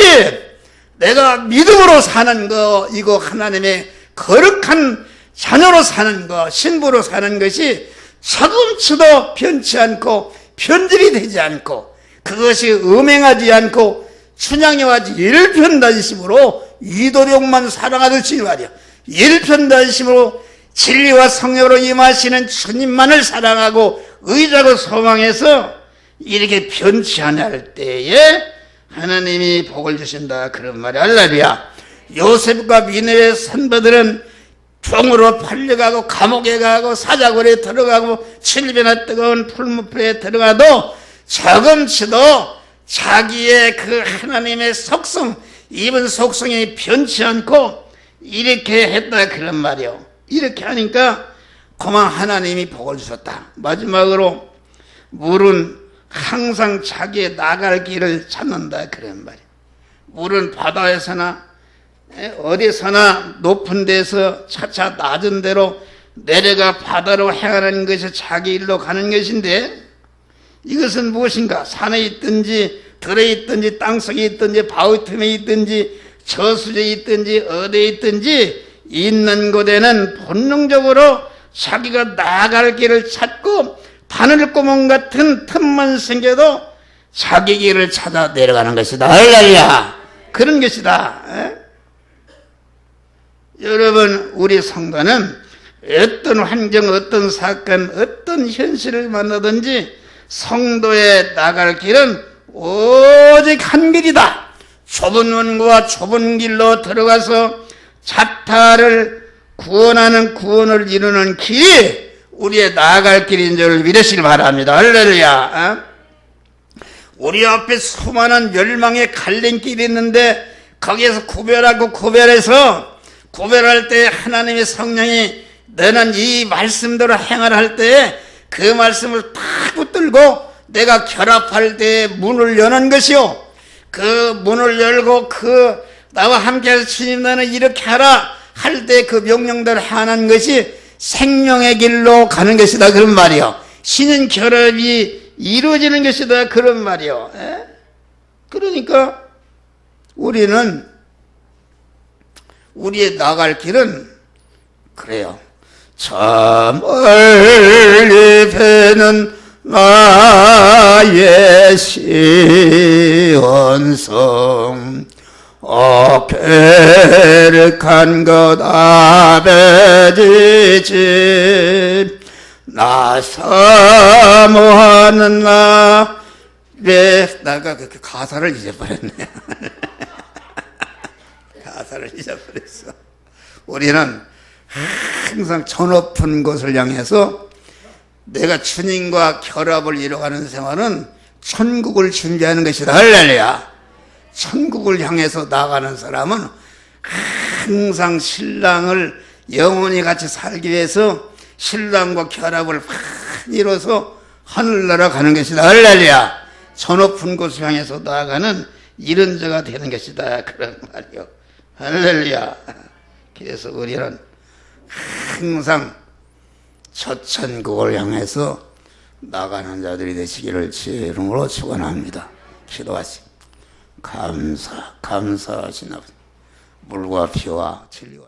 내가 믿음으로 사는 거, 이거 하나님의 거룩한 자녀로 사는 거, 신부로 사는 것이 조금치도 변치 않고 변질이 되지 않고, 그것이 음행하지 않고 춘향이와 일편단심으로 이도령만 사랑하듯이 말이야. 일편단심으로 진리와 성령으로 임하시는 주님만을 사랑하고 의지하고 소망해서 이렇게 변치 않을 때에 하나님이 복을 주신다. 그런 말이 할렐루야. 요셉과 미네의 선배들은 종으로 팔려가고 감옥에 가고 사자굴에 들어가고 7배나 뜨거운 풀무불에 들어가도 조금치도 자기의 그 하나님의 속성, 입은 속성이 변치 않고 이렇게 했다. 그런 말이요. 이렇게 하니까 그만 하나님이 복을 주셨다. 마지막으로 물은 항상 자기의 나갈 길을 찾는다. 그런 말이에요. 물은 바다에서나 어디서나 높은 데서 차차 낮은 데로 내려가 바다로 향하는 것이 자기 일로 가는 것인데, 이것은 무엇인가? 산에 있든지 들에 있든지 땅속에 있든지 바위 틈에 있든지 저수지에 있든지 어디에 있든지 있는 곳에는 본능적으로 자기가 나아갈 길을 찾고, 바늘구멍 같은 틈만 생겨도 자기 길을 찾아 내려가는 것이다. 할렐루야. 그런 것이다. 여러분, 우리 성도는 어떤 환경, 어떤 사건, 어떤 현실을 만나든지 성도의 나갈 길은 오직 한 길이다. 좁은 문과 좁은 길로 들어가서 자타를 구원하는, 구원을 이루는 길이 우리의 나아갈 길인 줄 믿으시길 바랍니다. 할렐루야. 우리 앞에 수많은 멸망의 갈림길이 있는데 거기에서 구별할 때 하나님의 성령이 너는 이 말씀대로 행하라 할 때 그 말씀을 딱 붙들고 내가 결합할 때 문을 여는 것이요, 그 문을 열고 나와 함께해서 주님 너는 이렇게 하라 할 때 그 명령대로 행하는 것이 생명의 길로 가는 것이다. 그런 말이요. 신인 결합이 이루어지는 것이다. 그런 말이요. 그러니까 우리는 우리의 나갈 길은 그래요. 저 멀리 배는 나의 시온성 쾌락한 것 아베지지 나 사모하는 나가 그 가사를 잊어버렸네. 가사를 잊어버렸어. 우리는 항상 저 높은 곳을 향해서 내가 주님과 결합을 이뤄가는 생활은 천국을 준비하는 것이다. 할렐루야. 천국을 향해서 나가는 사람은 항상 신랑을 영원히 같이 살기 위해서 신랑과 결합을 많이 이뤄서 하늘나라 가는 것이다. 할렐루야. 저 높은 곳을 향해서 나아가는 이런 자가 되는 것이다. 그런 말이요. 할렐루야. 그래서 우리는 항상 저 천국을 향해서 나가는 자들이 되시기를 주의 이름으로 축원합니다. 기도하시고 감사하신 아버지, 물과 피와 진리와